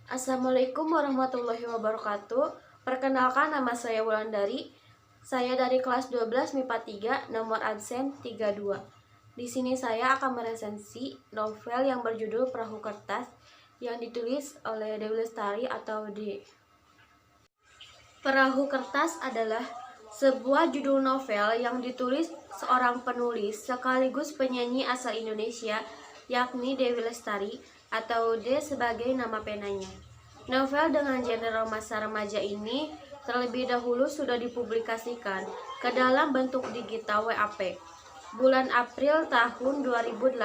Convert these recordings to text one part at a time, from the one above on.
Assalamualaikum warahmatullahi wabarakatuh. Perkenalkan, nama saya Wulandari. Saya dari kelas 12 MIPA 3, nomor absen 32. Di sini saya akan meresensi novel yang berjudul Perahu Kertas yang ditulis oleh Dewi Lestari atau D. Perahu Kertas adalah sebuah judul novel yang ditulis seorang penulis sekaligus penyanyi asal Indonesia, yakni Dewi Lestari atau D sebagai nama penanya. Novel dengan genre romansa remaja ini terlebih dahulu sudah dipublikasikan ke dalam bentuk digital WAP bulan April tahun 2008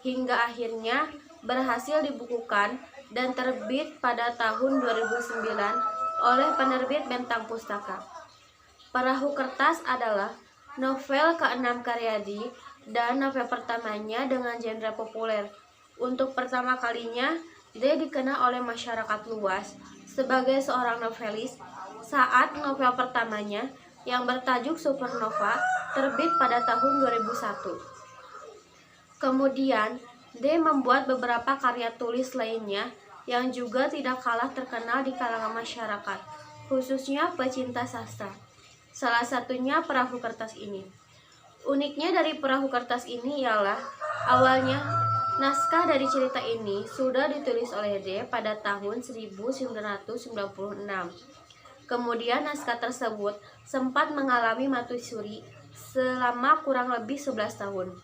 hingga akhirnya berhasil dibukukan dan terbit pada tahun 2009 oleh penerbit Bentang Pustaka. Perahu Kertas adalah novel ke-6 Karyadi dan novel pertamanya dengan genre populer. Untuk pertama kalinya, dia dikenal oleh masyarakat luas sebagai seorang novelis saat novel pertamanya yang bertajuk Supernova terbit pada tahun 2001. Kemudian, D membuat beberapa karya tulis lainnya yang juga tidak kalah terkenal di kalangan masyarakat, khususnya pecinta sastra. Salah satunya Perahu Kertas ini. Uniknya dari Perahu Kertas ini ialah awalnya naskah dari cerita ini sudah ditulis oleh D pada tahun 1996. Kemudian naskah tersebut sempat mengalami matusuri selama kurang lebih 11 tahun.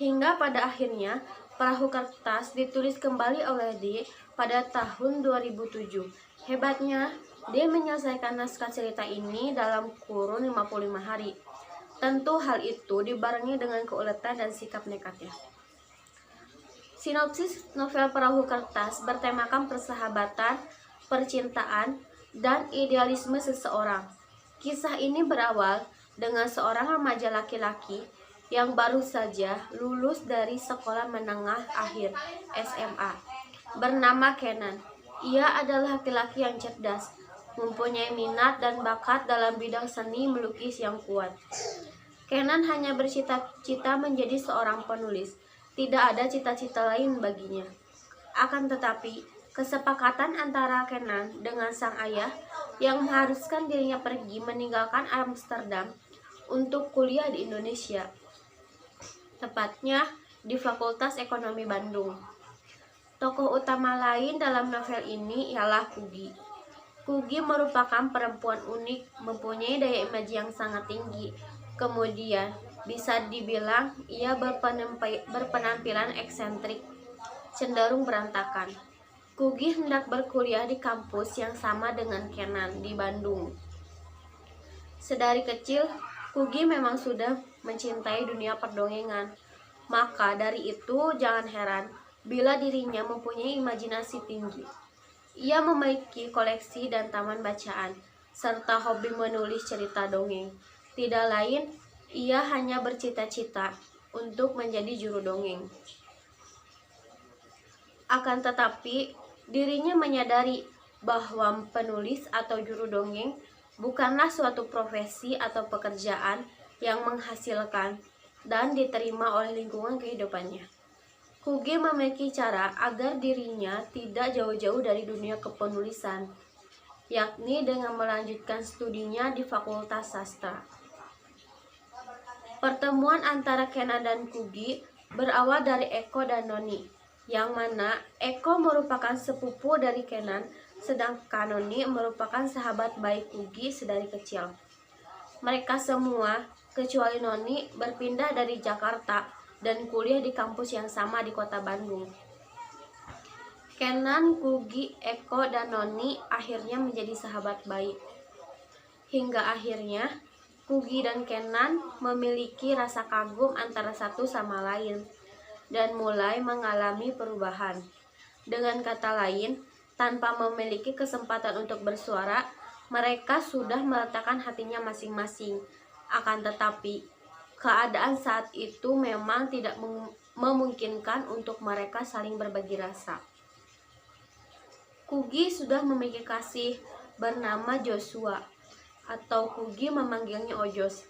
Hingga pada akhirnya Perahu Kertas ditulis kembali oleh D pada tahun 2007. Hebatnya, D menyelesaikan naskah cerita ini dalam kurun 55 hari. Tentu hal itu dibarengi dengan keuletan dan sikap nekatnya. Sinopsis novel Perahu Kertas bertemakan persahabatan, percintaan, dan idealisme seseorang. Kisah ini berawal dengan seorang remaja laki-laki yang baru saja lulus dari sekolah menengah akhir SMA, bernama Kenan. Ia adalah laki-laki yang cerdas, mempunyai minat dan bakat dalam bidang seni melukis yang kuat. Kenan hanya bercita-cita menjadi seorang penulis, tidak ada cita-cita lain baginya. Akan tetapi, kesepakatan antara Kenan dengan sang ayah yang mengharuskan dirinya pergi meninggalkan Amsterdam untuk kuliah di Indonesia, tepatnya di Fakultas Ekonomi Bandung. Tokoh utama lain dalam novel ini ialah Kugi. Kugi merupakan perempuan unik, mempunyai daya imaji yang sangat tinggi. Kemudian, bisa dibilang ia berpenampilan eksentrik, cenderung berantakan. Kugi hendak berkuliah di kampus yang sama dengan Kenan di Bandung. Sedari kecil, Kugi memang sudah mencintai dunia perdongengan. Maka dari itu jangan heran bila dirinya mempunyai imajinasi tinggi. Ia memiliki koleksi dan taman bacaan, serta hobi menulis cerita dongeng. Tidak lain, ia hanya bercita-cita untuk menjadi juru dongeng. Akan tetapi, dirinya menyadari bahwa penulis atau juru dongeng bukanlah suatu profesi atau pekerjaan yang menghasilkan dan diterima oleh lingkungan kehidupannya. Kugi memiliki cara agar dirinya tidak jauh-jauh dari dunia kepenulisan, yakni dengan melanjutkan studinya di Fakultas Sastra. Pertemuan antara Kenan dan Kugi berawal dari Eko dan Noni, yang mana Eko merupakan sepupu dari Kenan, sedangkan Noni merupakan sahabat baik Kugi sedari kecil. Mereka semua, kecuali Noni, berpindah dari Jakarta dan kuliah di kampus yang sama di kota Bandung. Kenan, Kugi, Eko, dan Noni akhirnya menjadi sahabat baik. Hingga akhirnya, Kugi dan Kenan memiliki rasa kagum antara satu sama lain dan mulai mengalami perubahan. Dengan kata lain, tanpa memiliki kesempatan untuk bersuara, mereka sudah meletakkan hatinya masing-masing. Akan tetapi, keadaan saat itu memang tidak memungkinkan untuk mereka saling berbagi rasa. Kugi sudah memiliki kasih bernama Joshua, atau Kugi memanggilnya Ojos.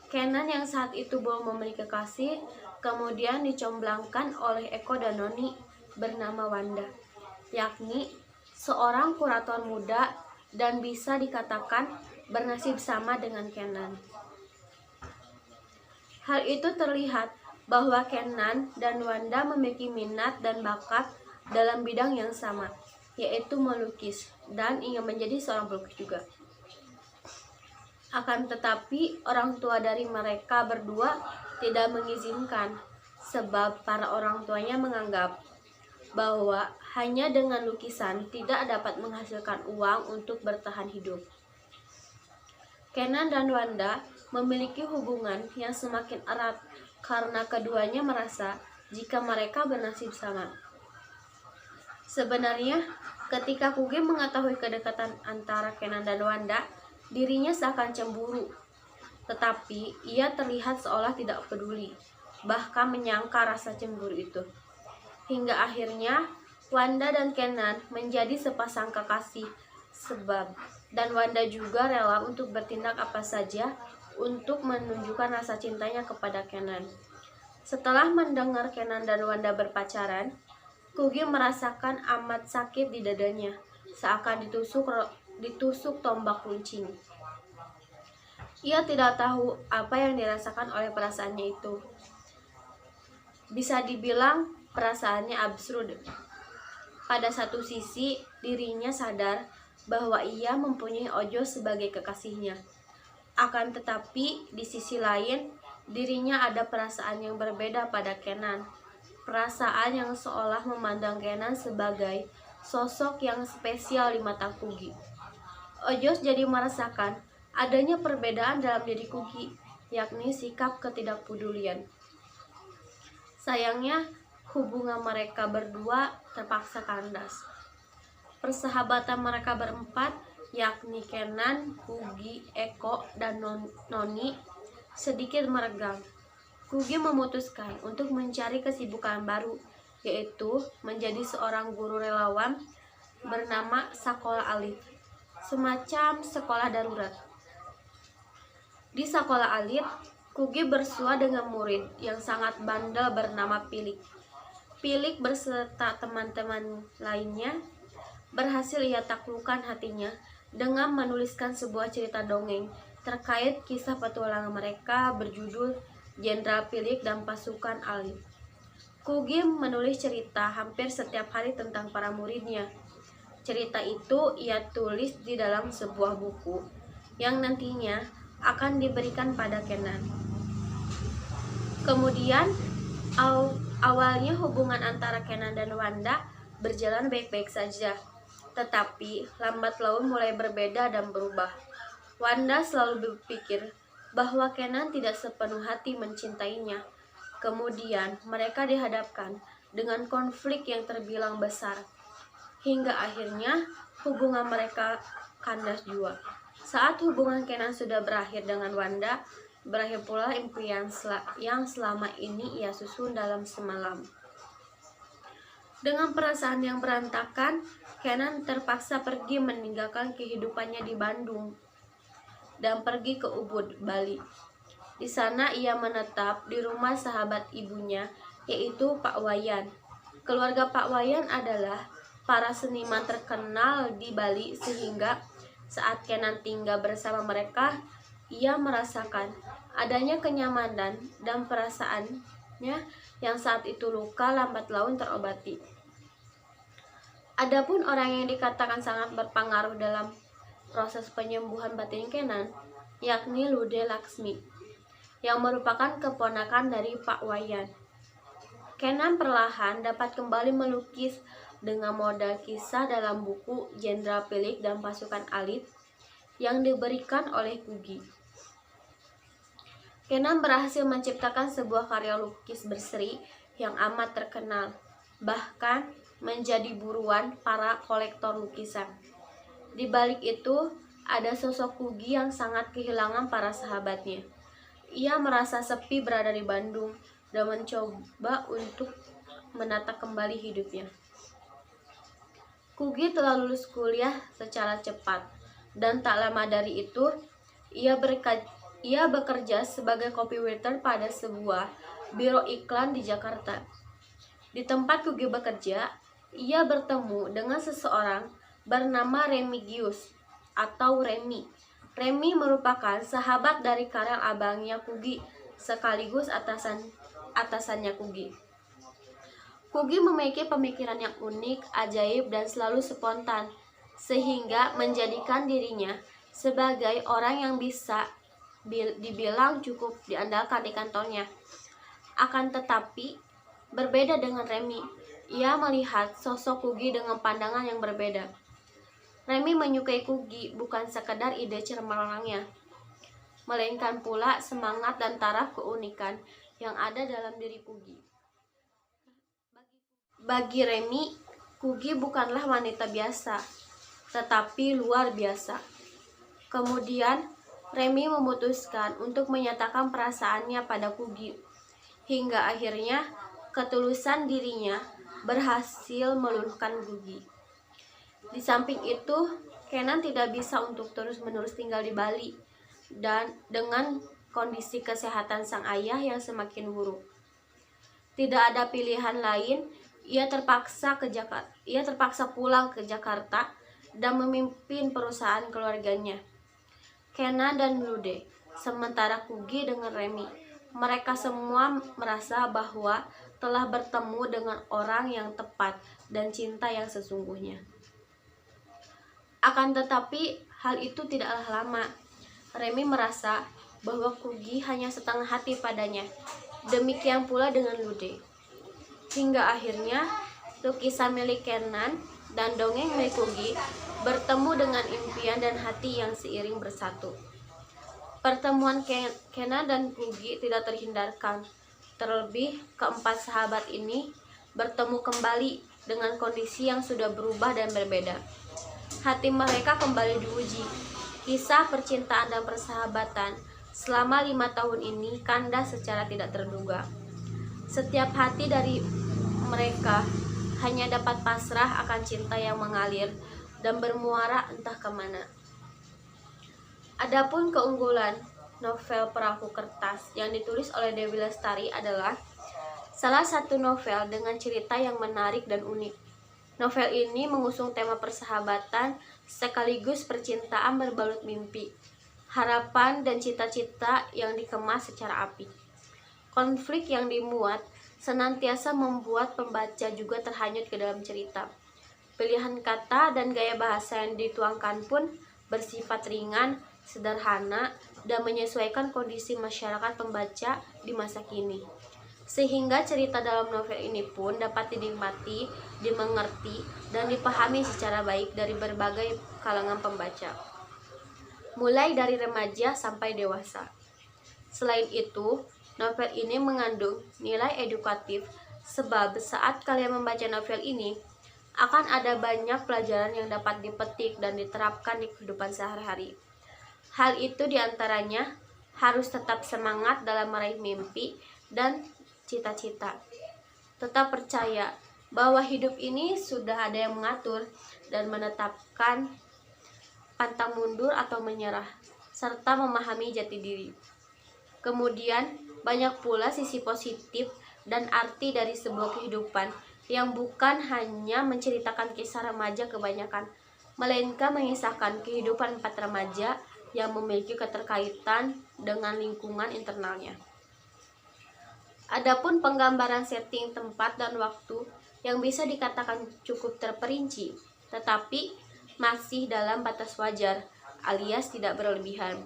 Kenan yang saat itu belum memiliki kasih, kemudian dicomblangkan oleh Eko dan Noni bernama Wanda, yakni seorang kurator muda dan bisa dikatakan bernasib sama dengan Kenan. Hal itu terlihat bahwa Kenan dan Wanda memiliki minat dan bakat dalam bidang yang sama, yaitu melukis, dan ingin menjadi seorang pelukis juga. Akan tetapi, orang tua dari mereka berdua tidak mengizinkan, sebab para orang tuanya menganggap bahwa hanya dengan lukisan tidak dapat menghasilkan uang untuk bertahan hidup. Kenan dan Wanda memiliki hubungan yang semakin erat karena keduanya merasa jika mereka bernasib sama. Sebenarnya, ketika Kugi mengetahui kedekatan antara Kenan dan Wanda, dirinya seakan cemburu. Tetapi ia terlihat seolah tidak peduli, bahkan menyangka rasa cemburu itu. Hingga akhirnya Wanda dan Kenan menjadi sepasang kekasih, dan Wanda juga rela untuk bertindak apa saja untuk menunjukkan rasa cintanya kepada Kenan. Setelah mendengar Kenan dan Wanda berpacaran, Kugi merasakan amat sakit di dadanya, seakan ditusuk tombak runcing. Ia tidak tahu apa yang dirasakan oleh perasaannya itu. Bisa dibilang perasaannya absurd. Pada satu sisi, dirinya sadar bahwa ia mempunyai Ojo sebagai kekasihnya. Akan tetapi, di sisi lain, dirinya ada perasaan yang berbeda pada Kenan. Perasaan yang seolah memandang Kenan sebagai sosok yang spesial di mata Kugi. Ojo jadi merasakan adanya perbedaan dalam diri Kugi, yakni sikap ketidakpedulian. Sayangnya, hubungan mereka berdua terpaksa kandas. Persahabatan mereka berempat, yakni Kenan, Kugi, Eko, dan Noni, sedikit meregang. Kugi memutuskan untuk mencari kesibukan baru, yaitu menjadi seorang guru relawan bernama Sakola Alit, semacam sekolah darurat. Di Sakola Alit, Kugi bersua dengan murid yang sangat bandel bernama Pilik. Pilik beserta teman-teman lainnya berhasil ia taklukkan hatinya dengan menuliskan sebuah cerita dongeng terkait kisah petualangan mereka berjudul Jenderal Pilik dan Pasukan Alit. Kugi menulis cerita hampir setiap hari tentang para muridnya. Cerita itu ia tulis di dalam sebuah buku yang nantinya akan diberikan pada Kenan. Kemudian, awalnya hubungan antara Kenan dan Wanda berjalan baik-baik saja. Tetapi, lambat laun mulai berbeda dan berubah. Wanda selalu berpikir bahwa Kenan tidak sepenuh hati mencintainya. Kemudian, mereka dihadapkan dengan konflik yang terbilang besar. Hingga akhirnya, hubungan mereka kandas jua. Saat hubungan Kenan sudah berakhir dengan Wanda, berakhir pula impian yang selama ini ia susun dalam semalam. Dengan perasaan yang berantakan, Kenan terpaksa pergi meninggalkan kehidupannya di Bandung dan pergi ke Ubud, Bali. Di sana ia menetap di rumah sahabat ibunya, yaitu Pak Wayan. Keluarga Pak Wayan adalah para seniman terkenal di Bali, sehingga saat Kenan tinggal bersama mereka, ia merasakan adanya kenyamanan dan perasaannya yang saat itu luka lambat laun terobati. Adapun orang yang dikatakan sangat berpengaruh dalam proses penyembuhan batin Kenan, yakni Lude Laksmi, yang merupakan keponakan dari Pak Wayan. Kenan perlahan dapat kembali melukis dengan modal kisah dalam buku Jenderal Pilik dan Pasukan Alit yang diberikan oleh Kugi. Kenan berhasil menciptakan sebuah karya lukis berseri yang amat terkenal, bahkan menjadi buruan para kolektor lukisan. Di balik itu, ada sosok Kugi yang sangat kehilangan para sahabatnya. Ia merasa sepi berada di Bandung dan mencoba untuk menata kembali hidupnya. Kugi telah lulus kuliah secara cepat, dan tak lama dari itu, ia bekerja sebagai copywriter pada sebuah biro iklan di Jakarta. Di tempat Kugi bekerja, ia bertemu dengan seseorang bernama Remigius atau Remi. Remi merupakan sahabat dari Karel, abangnya Kugy, sekaligus atasannya Kugy. Kugy memiliki pemikiran yang unik, ajaib, dan selalu spontan, sehingga menjadikan dirinya sebagai orang yang bisa dibilang cukup diandalkan di kantornya. Akan tetapi, berbeda dengan Remi, ia melihat sosok Kugy dengan pandangan yang berbeda. Remi menyukai Kugy bukan sekedar ide cemerlangnya, melainkan pula semangat dan taraf keunikan yang ada dalam diri Kugy. Bagi Remi, Kugy bukanlah wanita biasa, tetapi luar biasa. Kemudian, Remi memutuskan untuk menyatakan perasaannya pada Kugy, hingga akhirnya ketulusan dirinya berhasil meluluhkan Kugy. Di samping itu, Kenan tidak bisa untuk terus-menerus tinggal di Bali dan dengan kondisi kesehatan sang ayah yang semakin buruk. Tidak ada pilihan lain, ia terpaksa pulang ke Jakarta dan memimpin perusahaan keluarganya, Kenan dan Lude. Sementara Kugy dengan Remi, mereka semua merasa bahwa telah bertemu dengan orang yang tepat dan cinta yang sesungguhnya. Akan tetapi, hal itu tidaklah lama. Remi merasa bahwa Kugy hanya setengah hati padanya. Demikian pula dengan Lude. Hingga akhirnya, lukisan milik Kenan dan dongeng milik Kugy bertemu dengan impian dan hati yang seiring bersatu. Pertemuan Kenan dan Kugy tidak terhindarkan. Terlebih, keempat sahabat ini bertemu kembali dengan kondisi yang sudah berubah dan berbeda. Hati mereka kembali diuji. Kisah percintaan dan persahabatan selama 5 tahun ini kandas secara tidak terduga. Setiap hati dari mereka hanya dapat pasrah akan cinta yang mengalir dan bermuara entah kemana. Adapun keunggulan novel Perahu Kertas yang ditulis oleh Dewi Lestari adalah salah satu novel dengan cerita yang menarik dan unik. Novel ini mengusung tema persahabatan sekaligus percintaan berbalut mimpi, harapan dan cita-cita yang dikemas secara apik. Konflik yang dimuat senantiasa membuat pembaca juga terhanyut ke dalam cerita. Pilihan kata dan gaya bahasa yang dituangkan pun bersifat ringan, sederhana, dan menyesuaikan kondisi masyarakat pembaca di masa kini. Sehingga cerita dalam novel ini pun dapat dinikmati, dimengerti, dan dipahami secara baik dari berbagai kalangan pembaca, mulai dari remaja sampai dewasa. Selain itu, novel ini mengandung nilai edukatif sebab saat kalian membaca novel ini, akan ada banyak pelajaran yang dapat dipetik dan diterapkan di kehidupan sehari-hari. Hal itu diantaranya harus tetap semangat dalam meraih mimpi dan cita-cita. Tetap percaya bahwa hidup ini sudah ada yang mengatur dan menetapkan pantang mundur atau menyerah, serta memahami jati diri. Kemudian, banyak pula sisi positif dan arti dari sebuah kehidupan yang bukan hanya menceritakan kisah remaja kebanyakan, melainkan mengisahkan kehidupan 4 remaja yang memiliki keterkaitan dengan lingkungan internalnya. Adapun penggambaran setting tempat dan waktu yang bisa dikatakan cukup terperinci, tetapi masih dalam batas wajar alias tidak berlebihan.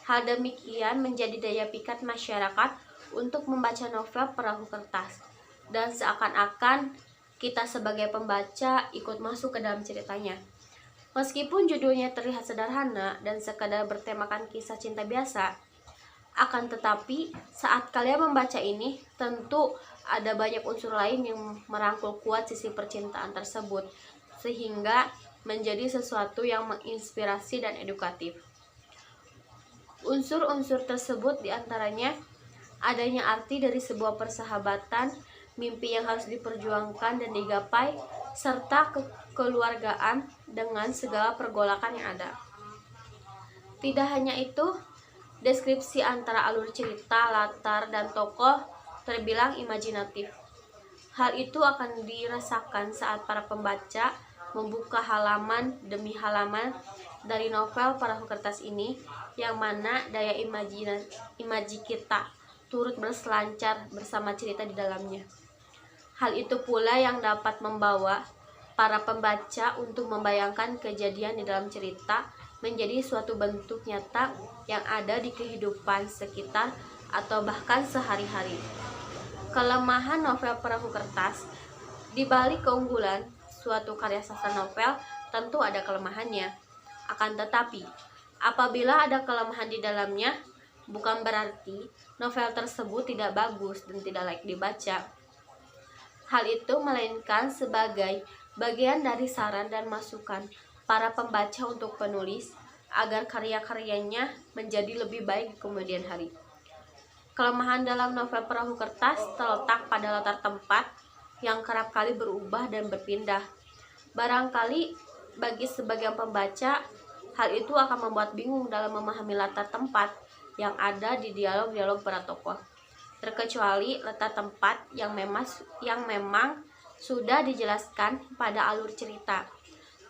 Hal demikian menjadi daya pikat masyarakat untuk membaca novel Perahu Kertas, dan seakan-akan kita sebagai pembaca ikut masuk ke dalam ceritanya. Meskipun judulnya terlihat sederhana dan sekadar bertemakan kisah cinta biasa, akan tetapi saat kalian membaca ini, tentu ada banyak unsur lain yang merangkul kuat sisi percintaan tersebut, sehingga menjadi sesuatu yang menginspirasi dan edukatif. Unsur-unsur tersebut diantaranya adanya arti dari sebuah persahabatan, mimpi yang harus diperjuangkan dan digapai, serta kekeluargaan dengan segala pergolakan yang ada. Tidak hanya itu, deskripsi antara alur cerita, latar, dan tokoh terbilang imajinatif. Hal itu akan dirasakan saat para pembaca membuka halaman demi halaman dari novel Perahu Kertas ini, yang mana daya imaji kita turut berselancar bersama cerita di dalamnya. Hal itu pula yang dapat membawa para pembaca untuk membayangkan kejadian di dalam cerita menjadi suatu bentuk nyata yang ada di kehidupan sekitar atau bahkan sehari-hari. Kelemahan novel Perahu Kertas, di balik keunggulan suatu karya sastra novel, tentu ada kelemahannya. Akan tetapi, apabila ada kelemahan di dalamnya, bukan berarti novel tersebut tidak bagus dan tidak layak dibaca. Hal itu melainkan sebagai bagian dari saran dan masukan para pembaca untuk penulis agar karya-karyanya menjadi lebih baik di kemudian hari. Kelemahan dalam novel Perahu Kertas terletak pada latar tempat yang kerap kali berubah dan berpindah. Barangkali bagi sebagian pembaca, hal itu akan membuat bingung dalam memahami latar tempat yang ada di dialog-dialog para tokoh, terkecuali letak tempat yang memang sudah dijelaskan pada alur cerita.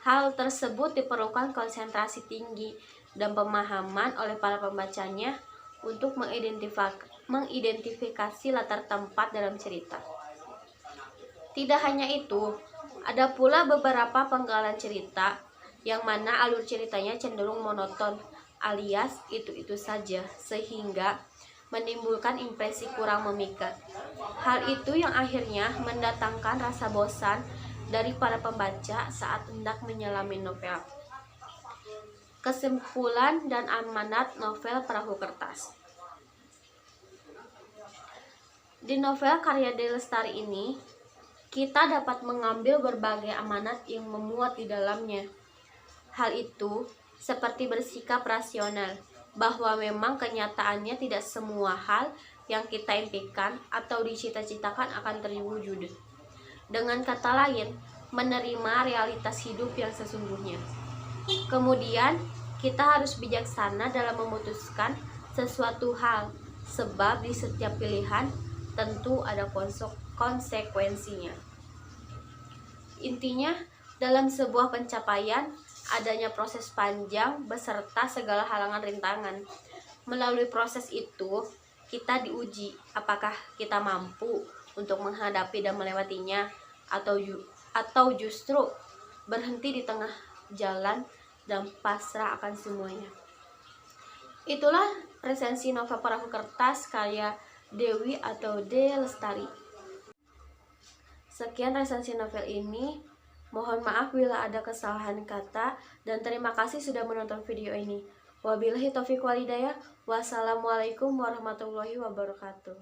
Hal tersebut diperlukan konsentrasi tinggi dan pemahaman oleh para pembacanya untuk mengidentifikasi latar tempat dalam cerita. Tidak hanya itu, ada pula beberapa penggalan cerita yang mana alur ceritanya cenderung monoton alias itu-itu saja, sehingga menimbulkan impresi kurang memikat. Hal itu yang akhirnya mendatangkan rasa bosan dari para pembaca saat hendak menyelami novel. Kesimpulan dan amanat novel Perahu Kertas. Di novel karya D. Lestari ini, kita dapat mengambil berbagai amanat yang memuat di dalamnya. Hal itu seperti bersikap rasional, bahwa memang kenyataannya tidak semua hal yang kita impikan atau dicita-citakan akan terwujud. Dengan kata lain, menerima realitas hidup yang sesungguhnya. Kemudian, kita harus bijaksana dalam memutuskan sesuatu hal, sebab di setiap pilihan tentu ada konsekuensinya. Intinya, dalam sebuah pencapaian, adanya proses panjang beserta segala halangan rintangan. Melalui proses itu, kita diuji apakah kita mampu untuk menghadapi dan melewatinya, atau justru berhenti di tengah jalan dan pasrah akan semuanya. Itulah resensi novel Perahu Kertas karya Dewi atau D. Lestari. Sekian resensi novel ini. Mohon maaf bila ada kesalahan kata, dan terima kasih sudah menonton video ini. Wabillahi taufiq wal hidayah. Wassalamualaikum warahmatullahi wabarakatuh.